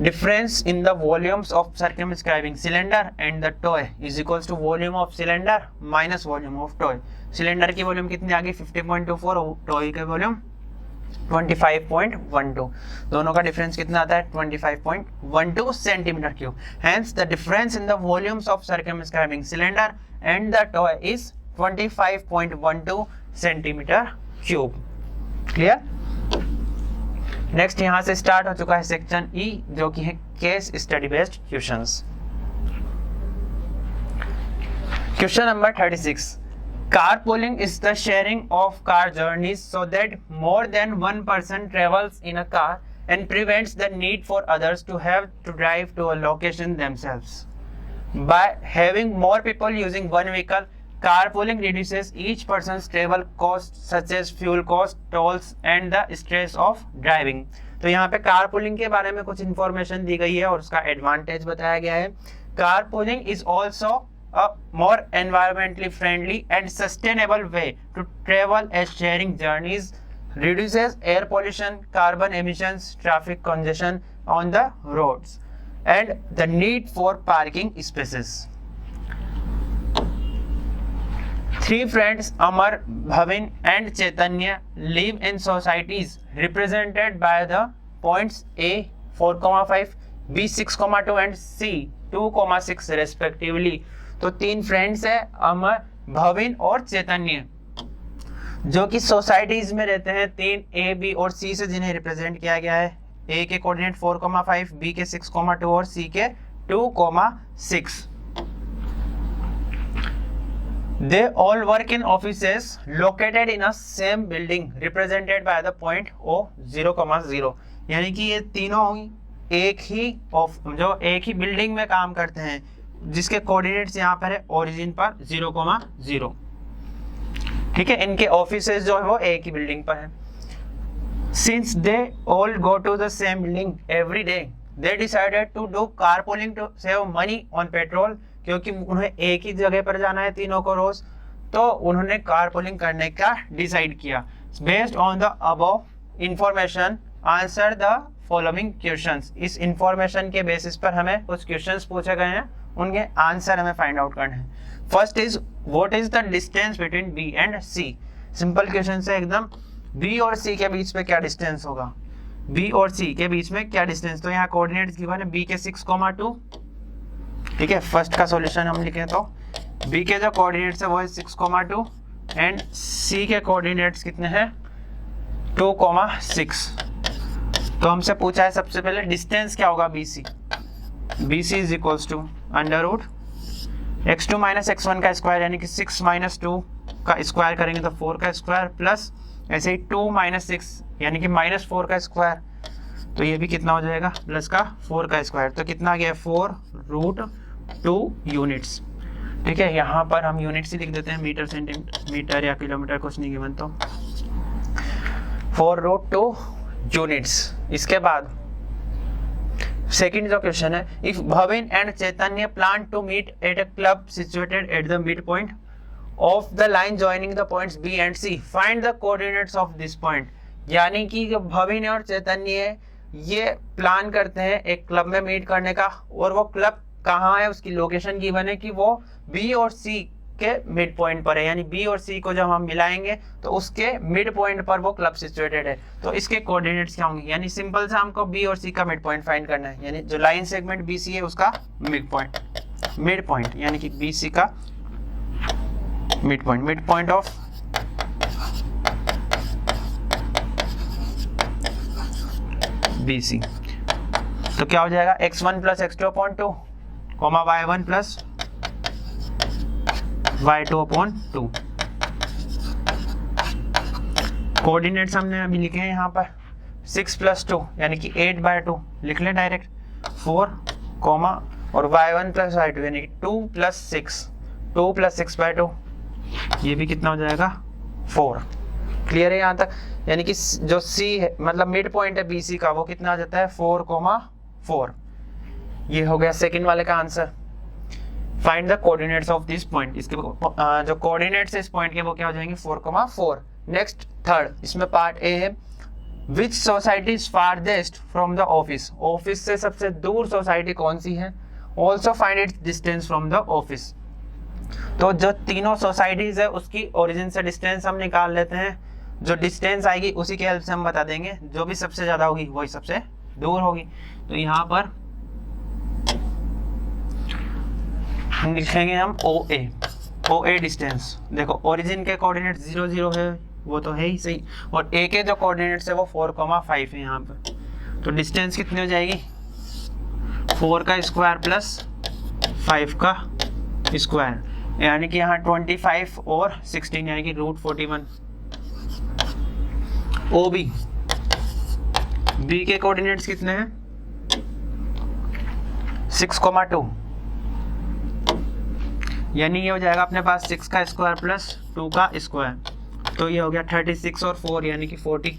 A: difference in the volumes of circumscribing cylinder and the toy is equals to volume of cylinder minus volume of toy। Cylinder की वॉल्यूम कितनी आ गई 50.24 और टॉय की वॉल्यूम 25.12। दोनों का डिफरेंस कितना आता है 25.12 centimetre cube. Hence the difference in the volumes of circumscribing cylinder and the toy is 25.12 centimetre cube. Clear. Next यहाँ से स्टार्ट हो चुका है सेक्शन ई, जो कि है case study based questions. Question number 36। Carpooling is the sharing of car journeys so that more than one person travels in a car and prevents the need for others to have to drive to a location themselves. By having more people using one vehicle, carpooling reduces each person's travel costs such as fuel cost, tolls and the stress of driving। तो यहाँ पे carpooling के बारे में कुछ information दी गई है और उसका एडवांटेज बताया गया है। Carpooling is also a more environmentally friendly and sustainable way to travel as sharing journeys reduces air pollution, carbon emissions, traffic congestion on the roads and the need for parking spaces। Three friends Amar, Bhavin and Chaitanya live in societies represented by the points A 4,5, B 6,2 and C 2,6 respectively। तो 3 friends है अमर, भविन और चैतन्य, जो कि societies में रहते हैं 3 A, B और C से, जिन्हें रिप्रेजेंट किया गया है A के कोऑर्डिनेट 4,5, B के 6,2 और C के 2,6। They all work in offices located in a same building represented by the point O 0,0. यानी कि ये तीनों एक ही बिल्डिंग में काम करते हैं जिसके कोऑर्डिनेट्स यहाँ पर है ओरिजिन पर 0,0. ठीक है, इनके ऑफिसेज जो है वो एक ही बिल्डिंग पर है. Since they all go to the same building every day, they decided to do carpooling to save money on petrol. क्योंकि उन्हें एक ही जगह पर जाना है तीनों को रोज, तो उन्होंने कारपूलिंग करने का डिसाइड किया. Based on the above information answer the following questions. इस इंफॉर्मेशन के बेसिस पर हमें कुछ क्वेश्चंस पूछे गए हैं, उनके आंसर हमें फाइंड आउट करने हैं. First is what is the distance between B and C. Simple question है एकदम. बी और सी के बीच में क्या डिस्टेंस होगा, बी और सी के बीच में क्या डिस्टेंस. तो यहाँ कोऑर्डिनेट्स गिवन है बी के 6,2. ठीक है, फर्स्ट का सॉल्यूशन हम लिखें तो बी के जो कोऑर्डिनेट्स है वो है 6,2 एंड सी के कोऑर्डिनेट्स कितने हैं 2,6. तो हमसे पूछा है सबसे पहले डिस्टेंस क्या होगा BC. BC is equals to under root x2 minus x1 का स्क्वायर यानी कि 6 माइनस 2 का स्क्वायर करेंगे तो 4 का स्क्वायर प्लस ऐसे ही 2 माइनस 6 यानी कि माइनस 4 का स्क्वायर, तो ये भी कितना हो जाएगा प्लस का 4 का स्क्वायर. तो कितना गया 4√2 यूनिट्स. ठीक है, यहाँ पर हम यूनिट्स ही लिख देते हैं, मीटर सेंटीमीटर या किलोमीटर कुछ नहीं गिवन. तो 4√2 यूनिट्स. इसके बाद सेकंड जो क्वेश्चन है, if Bhavin and Chaitanya plan to meet at a club situated at the mid point of the line joining the points B and C, find the coordinates of this point. यानी कि जो भविन और चैतन्य है ये प्लान करते हैं एक क्लब में मीट करने का, और वो क्लब कहाँ है उसकी लोकेशन गिवन है कि वो बी और सी के मिड पॉइंट पर है. यानी बी और सी को जब हम मिलाएंगे तो उसके मिड पॉइंट पर वो क्लब सिचुएटेड है. तो इसके कोऑर्डिनेट्स क्या होंगे, यानी सिंपल सा हमको बी और सी का मिड पॉइंट फाइंड करना है. यानी जो लाइन सेगमेंट बी सी है उसका मिड पॉइंट यानी कि बी सी का मिड पॉइंट ऑफ BC. तो क्या हो जाएगा x1 plus x2/2 comma y1 plus y2/2. Coordinates हमने अभी लिखे हैं यहाँ पर 6 प्लस 2 यानी कि 8/2 लिख लें डायरेक्ट 4 कॉमा और y1 प्लस y2 यानी कि 2 प्लस 6/2 ये भी कितना हो जाएगा 4. क्लियर है यहाँ तक. यानी कि जो C है मतलब मिड पॉइंट है BC का वो कितना आ जाता है 4,4. ये हो गया सेकंड वाले का answer. Find the coordinates of this point. इसके जो कोऑर्डिनेट्स है इस पॉइंट के वो क्या हो जाएंगे 4,4. नेक्स्ट थर्ड, इसमें पार्ट ए है which society is farthest from the office. Office से सबसे दूर सोसाइटी कौन सी है. Also find its distance from the office. तो जो तीनों सोसाइटीज है उसकी ओरिजिन से डिस्टेंस हम निकाल लेते हैं. जो डिस्टेंस आएगी उसी के हेल्प से हम बता देंगे, जो भी सबसे ज्यादा होगी वही सबसे दूर होगी. तो यहाँ पर लिखेंगे हम OA डिस्टेंस. देखो ओरिजिन के कोऑर्डिनेट 0, 0 है वो तो है ही सही, और A के जो कोऑर्डिनेट्स है वो 4,5 है यहाँ पर. तो डिस्टेंस कितनी हो जाएगी 4 का स्क्वायर प्लस 5 का स्क्वायर यानी कि यहाँ 25 और 16 यानी कि √41. OB B के कोऑर्डिनेट्स कितने हैं 6,2 यानी ये हो जाएगा अपने पास 6 का स्क्वायर प्लस 2 का स्क्वायर. तो ये हो गया 36 और 4 यानी कि 40.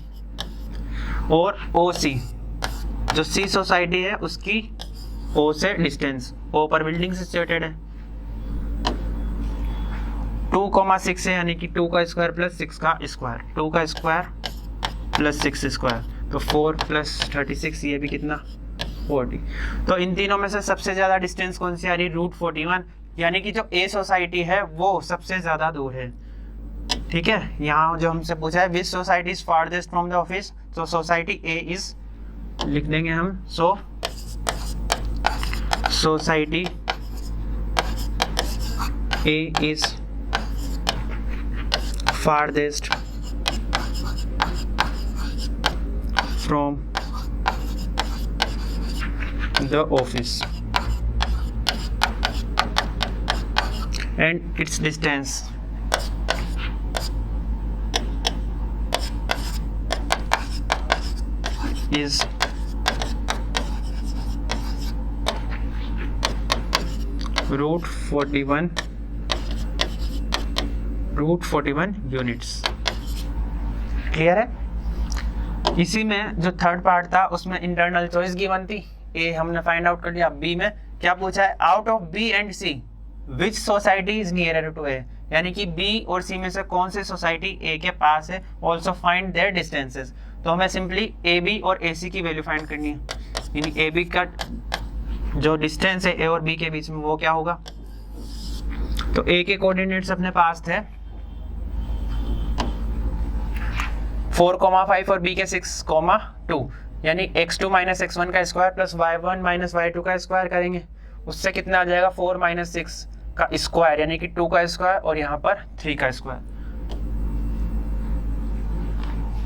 A: और OC जो C सोसाइटी है उसकी O से डिस्टेंस, O पर बिल्डिंग सिचुएटेड है 2,6 है यानी कि 2 का स्क्वायर प्लस 6 का स्क्वायर. 2 का स्क्वायर प्लस 6 स्क्वायर तो 4 प्लस 36 ये भी कितना 40. तो इन तीनों में से सबसे ज्यादा डिस्टेंस कौन सी आ रही है √41 यानी कि जो A सोसाइटी है वो सबसे ज्यादा दूर है. ठीक है, यहाँ जो हमसे पूछा है which society is farthest from the office, तो सोसाइटी A इज लिख देंगे हम. Society A is farthest from the office. and its distance is root 41 units. Clear है? इसी में जो थर्ड पार्ट था उसमें इंटरनल चॉइस गिवन थी, ए हमने फाइंड आउट कर लिया। बी में क्या पूछा है, out of B and C which society is nearer to A, यानी कि बी और सी में से कौन सी सोसाइटी ए के पास है। ऑल्सो फाइंड देयर डिस्टेंसेस, तो हमें सिंपली ए बी और ए सी की वैल्यू फाइंड करनी है, यानी ए बी का जो डिस्टेंस है ए और बी के बीच में वो क्या होगा। तो ए के कोऑर्डिनेट्स अपने पास थे 4,5 और बी के 6,2, यानी x2 माइनस x1 का square plus y1 minus y2 का स्क्वायर करेंगे, उससे कितना आ जाएगा 4 माइनस 6 का स्क्वायर, यानी कि 2 का स्क्वायर और यहाँ पर 3 का स्क्वायर,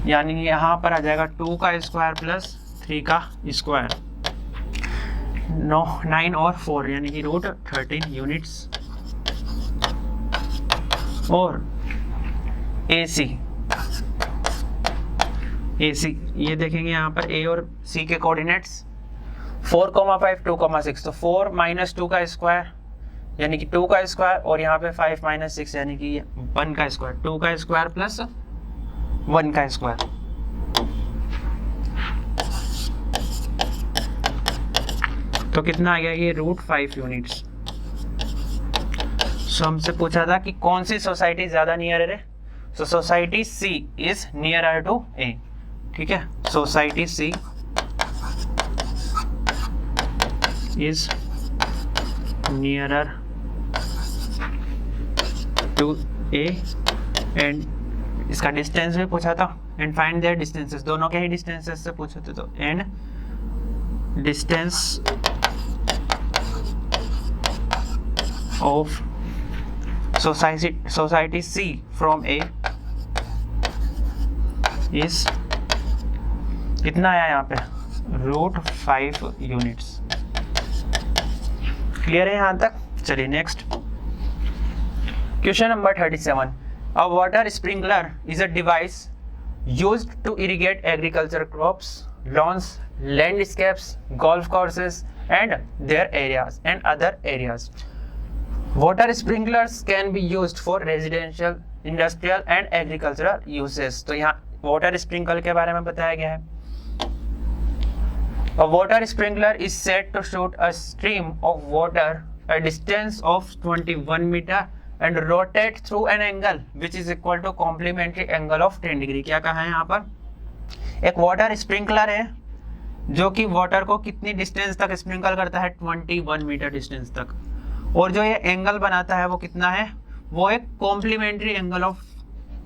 A: यानी यहाँ पर आ जाएगा 2 का स्क्वायर प्लस 3 का स्क्वायर, 9 और 4 यानी कि रूट 13 यूनिट्स। और AC ये देखेंगे यहाँ पर A और C के कोऑर्डिनेट्स 4,5 2,6, तो 4 माइनस 2 का स्क्वायर यानी कि 2 का स्क्वायर और यहाँ पे 5 माइनस 6 यानी कि 1 का स्क्वायर, 2 का स्क्वायर प्लस 1 का स्क्वायर। तो कितना आ गया ये रूट 5 यूनिट्स। सो हमसे पूछा था कि कौन सी सोसाइटी ज्यादा नियर है, so society C is nearer to A, ठीक है। Society C is nearer to A and इसका डिस्टेंस भी पूछा था, एंड फाइंड देयर डिस्टेंसेस, दोनों के ही डिस्टेंसेस से पूछे थे। तो and distance of society C from A is कितना आया यहाँ पे रूट 5 यूनिट्स। क्लियर है यहाँ तक? चलिए next question number 37। A water sprinkler is a device used to irrigate agriculture crops, lawns, landscapes, golf courses and their areas and other areas. Water sprinklers can be used for residential, industrial and agricultural uses. तो यहाँ water sprinkler के बारे में बताया गया है। A water sprinkler is said to shoot a stream of water a distance of 21 meter and rotate through an angle which is equal to complementary angle of 10 degree। क्या कहा है यहाँ पर? एक वाटर स्प्रिंकलर है जो कि वाटर को कितनी डिस्टेंस तक स्प्रिंकल करता है, 21 मीटर डिस्टेंस तक, और जो ये एंगल बनाता है वो कितना है, वो एक complementary angle of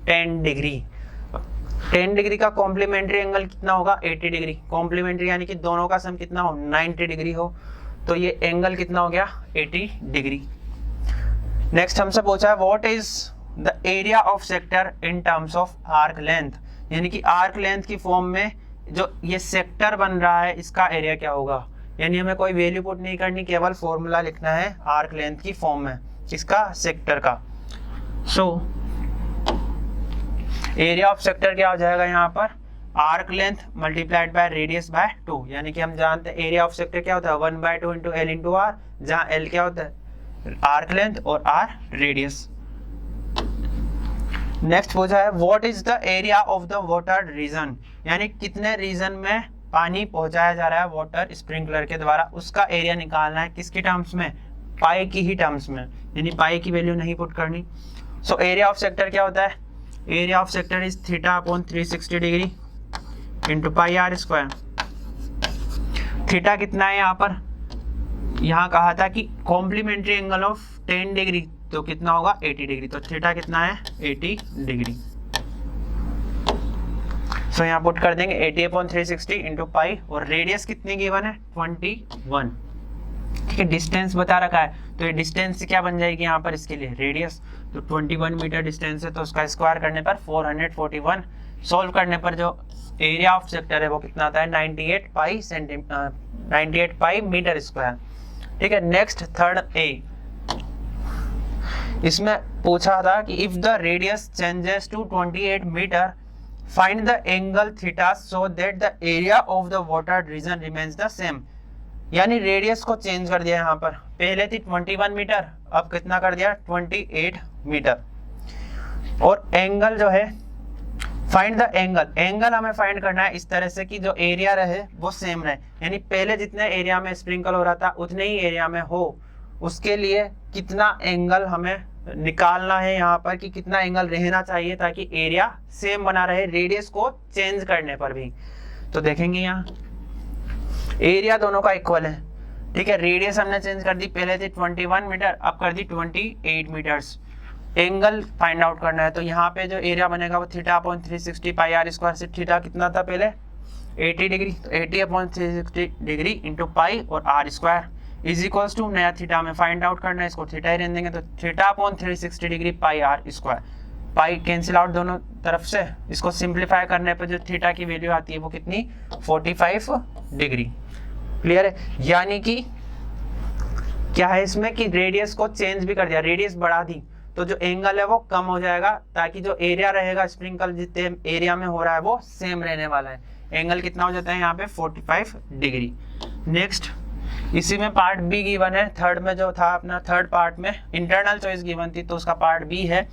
A: 10 degree. 10 degree का कॉम्प्लीमेंट्री एंगल कितना होगा, 80 डिग्री। कॉम्प्लीमेंट्री यानी कि दोनों का सम कितना हो, 90 डिग्री हो, तो ये एंगल कितना हो गया, 80 डिग्री। नेक्स्ट हमसे पूछा है what is the area of sector in terms of arc length, यानी कि आर्क लेंथ की फॉर्म में जो ये सेक्टर बन रहा है इसका एरिया क्या होगा। यानी हमें कोई वैल्यू पुट नहीं करनी, केवल फॉर्मूला लिखना है आर्क लेंथ की फॉर्म में, इसका सेक्टर का। सो एरिया ऑफ सेक्टर क्या हो जाएगा यहाँ पर, arc length multiplied by radius by 2, यानी कि हम जानते हैं एरिया ऑफ सेक्टर क्या होता है 1/2 इंटू एल इंटू आर, जहाँ एल क्या होता है आर्क लेंथ और आर रेडियस। नेक्स्ट पूछा है what is the area of the water region, यानी कितने रीजन में पानी पहुंचाया जा रहा है वाटर स्प्रिंकलर के द्वारा, उसका एरिया निकालना है। किसकी टर्म्स में, पाई की ही टर्म्स में, यानी पाई की वैल्यू नहीं पुट करनी। सो एरिया ऑफ सेक्टर क्या होता है, area of sector is θ/360 degree into pi are square. Theta कितना है यहाँ पर, यहाँ कहा था कि कॉम्प्लीमेंट्री एंगल ऑफ 10 डिग्री, तो कितना होगा 80 डिग्री, तो थीटा कितना है 80 डिग्री। सो यहाँ पुट कर देंगे 80/360 इंटू पाई, और रेडियस कितनी गिवन है 21, ठीक है। डिस्टेंस बता रखा है, तो ये डिस्टेंस क्या बन जाएगी यहाँ पर इसके लिए रेडियस, तो 21 मीटर डिस्टेंस है, तो उसका स्क्वायर करने पर 441, सोल्व करने पर जो एरिया ऑफ सेक्टर है वो कितना आता है 98 पाई मीटर स्क्वायर, ठीक है। नेक्स्ट थर्ड ए, इसमें पूछा था कि if the radius changes to 28 metre find the angle theta so that the area of the water region remains the same. यानी रेडियस को चेंज कर दिया, यहाँ पर पहले थी 21 मीटर, अब कितना कर दिया 28 मीटर। और एंगल जो है, फाइंड द एंगल, एंगल हमें फाइंड करना है इस तरह से कि जो एरिया रहे वो सेम रहे, यानी पहले जितने एरिया में स्प्रिंकल हो रहा था उतने ही एरिया में हो, उसके लिए कितना एंगल हमें निकालना है यहाँ पर कि कितना एंगल रहना चाहिए ताकि एरिया सेम बना रहे रेडियस को चेंज करने पर भी। तो देखेंगे यहाँ एरिया दोनों का इक्वल है, ठीक है। रेडियस हमने चेंज कर दी, पहले थी 21 मीटर, अब कर दी 28 मीटर्स। एंगल फाइंड आउट करना है, तो यहाँ पे जो एरिया बनेगा वो theta upon 360 pi are square से थीटा कितना था पहले 80 डिग्री, तो 80 अपॉन 360 डिग्री इंटू पाई और R square is equals to नया थीटा में फाइंड आउट करना है, इसको थीटा ही रहने देंगे, तो theta upon 360 degree pi are square. Pi cancel out दोनों तरफ से, इसको सिंप्लीफाई करने पर जो थीटा की वैल्यू आती है वो कितनी 45 डिग्री। क्लियर है, यानी कि क्या है इसमें कि रेडियस को चेंज भी कर दिया, रेडियस बढ़ा दी तो जो एंगल है वो कम हो जाएगा ताकि जो एरिया रहेगा स्प्रिंकल जितने एरिया में हो रहा है वो सेम रहने वाला है। एंगल कितना हो जाता है यहाँ पे 45 डिग्री। नेक्स्ट इसी में पार्ट बी गिवन है, थर्ड में जो था अपना थर्ड पार्ट में इंटरनल चॉइस गिवन थी, तो उसका पार्ट बी है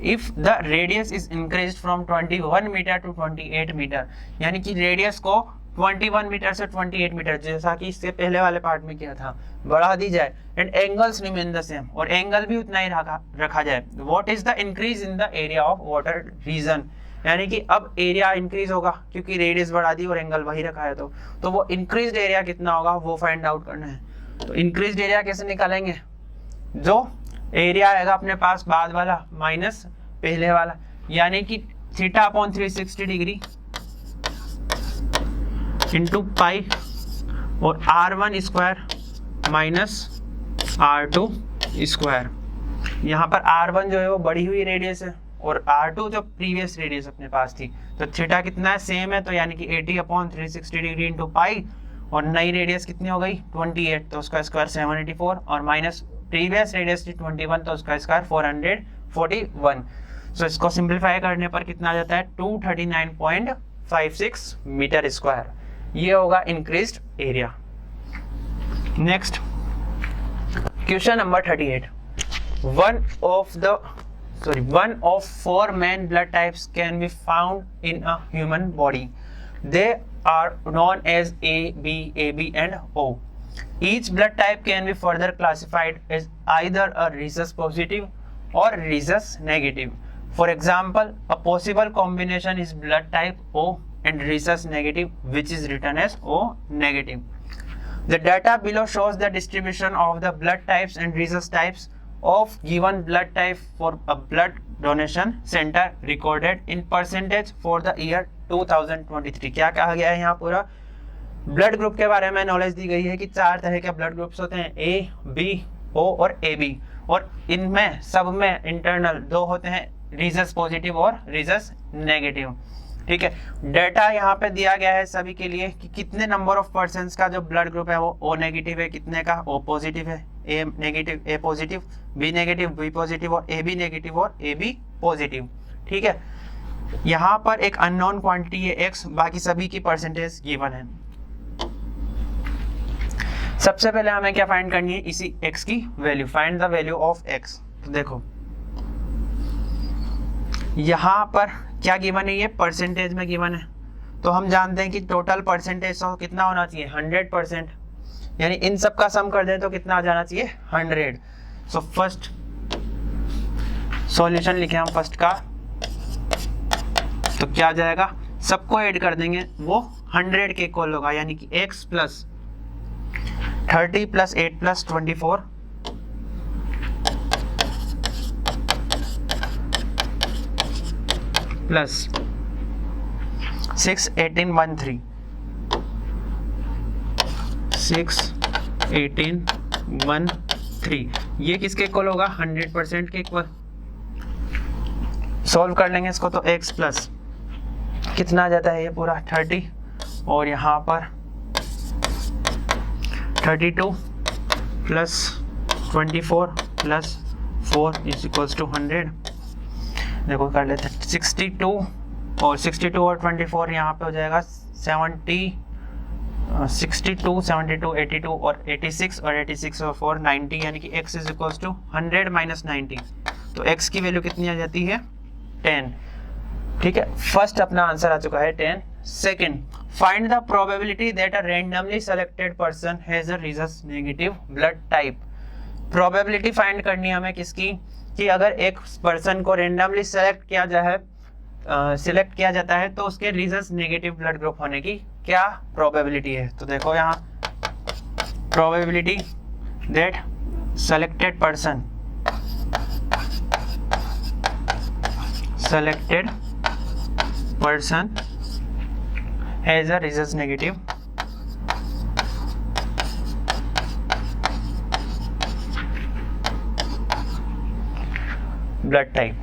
A: if the radius is increase from 21 metre to 28 metre, यानी कि रेडियस को 21 मीटर से 28 मीटर जैसा कि इससे पहले वाले पार्ट में किया था बढ़ा दी जाए and angles remain the same, और एंगल भी उतना ही रखा जाए। What is the increase in the area of water region, यानी कि अब एरिया इंक्रीज होगा क्योंकि रेडियस बढ़ा दी और एंगल वही रखा है, तो वो इंक्रीज्ड एरिया कितना होगा वो फाइंड आउट करना है। तो इंक्रीज्ड एरिया कैसे निकालेंगे, जो एरिया आएगा अपने पास बाद वाला माइनस पहले वाला, यानी कि theta upon 360 degree into pi और R1 square minus R2 square. यहाँ पर R1 जो है वो बढ़ी हुई रेडियस है और R2 जो प्रीवियस रेडियस अपने पास थी, तो थीटा कितना है सेम है, तो यानी कि 80 अपॉन 360 डिग्री इंटू पाई और नई रेडियस कितनी हो गई 28, तो उसका स्क्वायर 784 और माइनस प्रीवियस रेडियस थी 21, तो उसका स्क्वायर 441। सो इसको सिंप्लीफाई करने पर कितना आ जाता है 239.56 मीटर स्क्वायर। ये होगा increased area. Next question number 38, one of 4 main blood types can be found in a human body. They are known as A, B, AB and O. Each blood type can be further classified as either a rhesus positive or rhesus negative. For example, a possible combination is blood type O and rhesus negative, which is written as O negative. The data below shows the distribution of the blood types and rhesus types of given blood type for a blood donation center recorded in percentage for the year 2023. क्या कहा गया है यहाँ पूरा blood group के बारे में knowledge दी गई है कि 4 तरह के ब्लड ग्रुप्स होते हैं A, B, O और AB, और इनमें सब में इंटरनल 2 होते हैं रीजस पॉजिटिव और रीजस नेगेटिव। ठीक है, डेटा यहाँ पे दिया गया है सभी के लिए कि कितने नंबर ऑफ पर्सन्स का जो ब्लड ग्रुप है वो O नेगेटिव है, कितने का O पॉजिटिव है, A negative A positive, B negative B positive और AB नेगेटिव और AB पॉजिटिव। ठीक है, यहाँ पर एक अननोन क्वांटिटी है X, बाकी सभी की परसेंटेज गिवन है। सबसे पहले हमें क्या फाइंड करनी है, इसी X की value, find the value of X। तो देखो यहाँ पर क्या गिवन है, ये परसेंटेज में गिवन है, तो हम जानते हैं कि टोटल परसेंटेज कितना होना चाहिए 100%, यानी इन सब का सम कर दें तो कितना आ जाना चाहिए 100। सो फर्स्ट सॉल्यूशन लिखे हम फर्स्ट का, तो क्या आ जाएगा, सबको ऐड कर देंगे वो 100 के इक्वल होगा, यानी कि x plus 30 plus 8 plus 24 plus 6 18 13 6 18 13, ये किसके इक्वल होगा 100% के इक्वल। सॉल्व कर लेंगे इसको, तो x प्लस कितना आ जाता है ये पूरा 30 और यहाँ पर 32 plus 24 plus 4 is equals to 100। देखो कर लेते हैं 62 और 62 और 24 यहाँ पे हो जाएगा 70, 62, 72, 82 और 86 और 86 और 4 90, यानी कि x is equals to 100 minus 90। तो x की वैल्यू कितनी आ जाती है 10। ठीक है, फर्स्ट अपना आंसर आ चुका है 10। Second, find the probability that a randomly selected person has a rhesus negative blood type. Probability find करनी है हमें किसकी, कि अगर एक पर्सन को रैंडमली सिलेक्ट किया जाता है तो उसके रिजस नेगेटिव ब्लड ग्रुप होने की क्या प्रोबेबिलिटी है। तो देखो यहाँ probability that selected person has a rhesus negative blood type.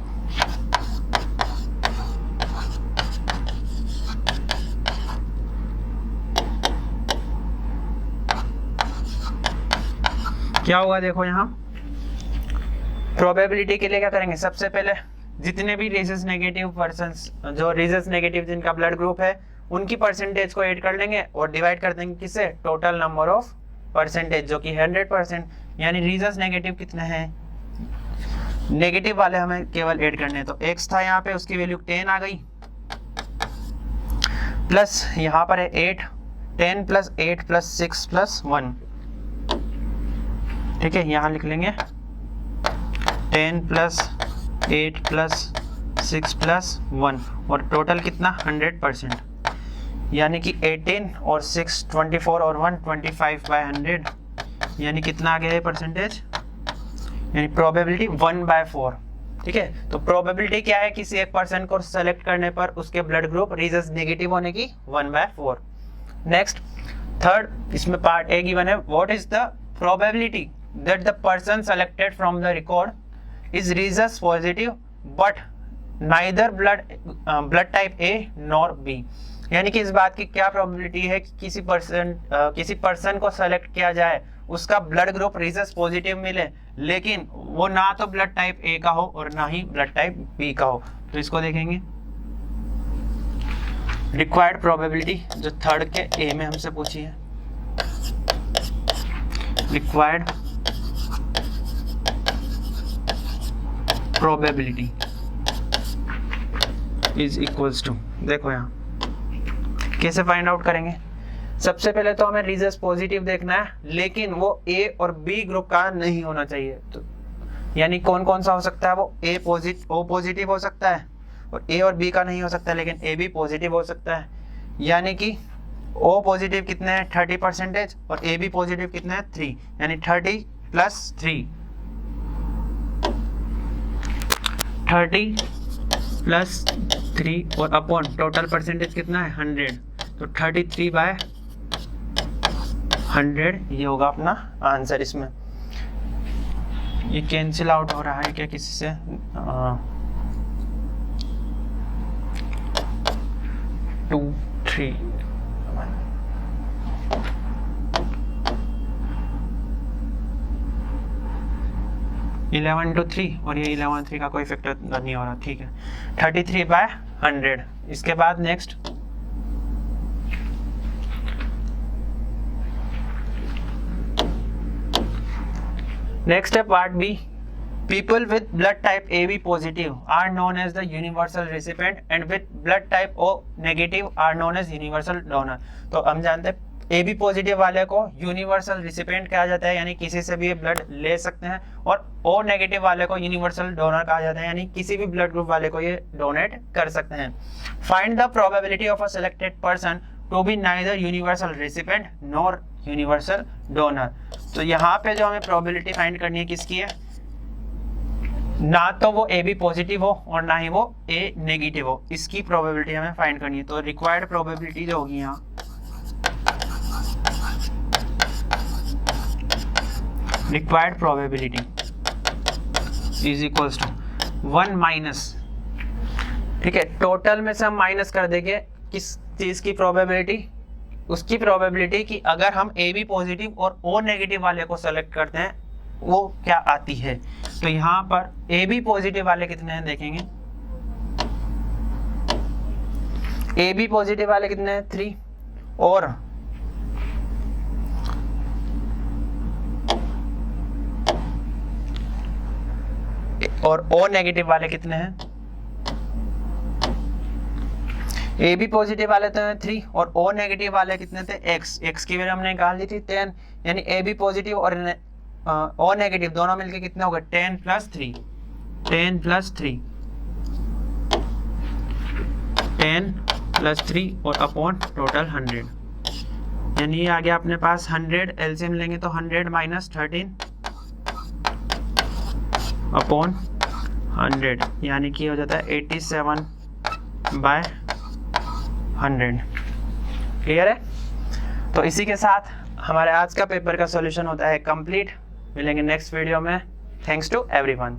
A: क्या होगा, देखो यहाँ प्रोबेबिलिटी के लिए क्या करेंगे, सबसे पहले जितने भी रिजस नेगेटिव पर्सन्स, जो रिजस नेगेटिव जिनका ब्लड ग्रुप है, उनकी परसेंटेज को ऐड कर लेंगे और डिवाइड कर देंगे किससे, टोटल नंबर ऑफ परसेंटेज जो कि 100%, यानी रिजस नेगेटिव कितने हैं, नेगेटिव वाले हमें केवल ऐड करने हैं। तो x था यहाँ पे, उसकी वैल्यू 10 आ गई, प्लस यहाँ पर है 8, 10 प्लस 8 प्लस 6 प्लस 1। ठीक है, यहाँ लिख लेंगे 10 प्लस 8 प्लस 6 प्लस 1 और टोटल कितना 100%, यानी कि 18 और 6 24 और 1 25/100, यानी कितना आ गया है परसेंटेज, यानी प्रोबेबिलिटी 1/4। ठीक है, तो प्रोबेबिलिटी क्या है, किसी एक पर्सन को सेलेक्ट करने पर उसके ब्लड ग्रुप रिजस नेगेटिव होने की 1/4। नेक्स्ट थर्ड, इसमें पार्ट ए गिवन है, what is the probability that the person selected from the record is rhesus positive but neither blood type A nor B. यानी कि इस बात की क्या प्रोबेबिलिटी है कि किसी पर्सन को सेलेक्ट किया जाए, उसका ब्लड ग्रुप रिजस पॉजिटिव मिले, लेकिन वो ना तो ब्लड टाइप ए का हो और ना ही ब्लड टाइप बी का हो। तो इसको देखेंगे रिक्वायर्ड प्रोबेबिलिटी जो थर्ड के ए में हमसे पूछी है, required probability is equals to, देखो यहाँ कैसे फाइंड आउट करेंगे। सबसे पहले तो हमें रिजस पॉजिटिव देखना है, लेकिन वो ए और बी ग्रुप का नहीं होना चाहिए। तो यानी कौन कौन सा हो सकता है, वो ओ पॉजिटिव हो सकता है और ए और बी का नहीं हो सकता, लेकिन ए बी पॉजिटिव हो सकता है। यानी कि ओ पॉजिटिव कितने हैं 30% और ए बी पॉजिटिव कितने हैं 3, यानी 30 प्लस 3, 30 प्लस 3 और अपॉन टोटल परसेंटेज कितना है 100, तो 33/100 ये होगा अपना आंसर। इसमें ये कैंसिल आउट हो रहा है क्या किसी से, 2 3 11 to 3 और ये 11 3 का कोई फैक्टर नहीं हो रहा। ठीक है, 33/100। इसके बाद नेक्स्ट है part B, people with blood type AB positive are known as the universal recipient and with blood type O negative are known as universal donor। तो हम जानते हैं AB पॉजिटिव वाले को यूनिवर्सल रिसिपेंट कहा जाता है, यानी किसी से भी ये ब्लड ले सकते हैं, और O नेगेटिव वाले को यूनिवर्सल डोनर कहा जाता है, यानी किसी भी ब्लड ग्रुप वाले को ये डोनेट कर सकते हैं। Find the probability of a selected person to be neither universal recipient nor universal donor. तो यहाँ पे जो हमें प्रोबेबिलिटी फाइंड करनी है किसकी है, ना तो वो ए बी पॉजिटिव हो और ना ही वो ए नेगेटिव हो, इसकी प्रोबेबिलिटी हमें फाइंड करनी है। तो रिक्वायर्ड प्रोबेबिलिटी जो होगी यहाँ, required probability is equals to 1 minus, ठीक है, टोटल में से हम माइनस कर देंगे किस चीज की प्रोबेबिलिटी, उसकी प्रोबेबिलिटी कि अगर हम ए बी पॉजिटिव और ओ नेगेटिव वाले को सेलेक्ट करते हैं वो क्या आती है। तो यहाँ पर ए बी पॉजिटिव वाले कितने हैं देखेंगे, ए बी पॉजिटिव वाले कितने हैं 3 और ओ नेगेटिव वाले कितने हैं, ए बी पॉजिटिव वाले तो हैं 3 और ओ नेगेटिव वाले कितने थे x की वैल्यू हमने निकाल दी थी 10, यानी ए बी पॉजिटिव और ओ नेगेटिव दोनों मिलके कितने हो गए 10 + 3 10 + 3 10 + 3 और अपॉन टोटल 100, यानी ये आ गया अपने पास 100, एलसीएम लेंगे तो 100 - 13 अपॉन 100, यानी कि हो जाता है 87/100। क्लियर है। तो इसी के साथ हमारे आज का पेपर का सॉल्यूशन होता है कंप्लीट। मिलेंगे नेक्स्ट वीडियो में। Thanks to everyone.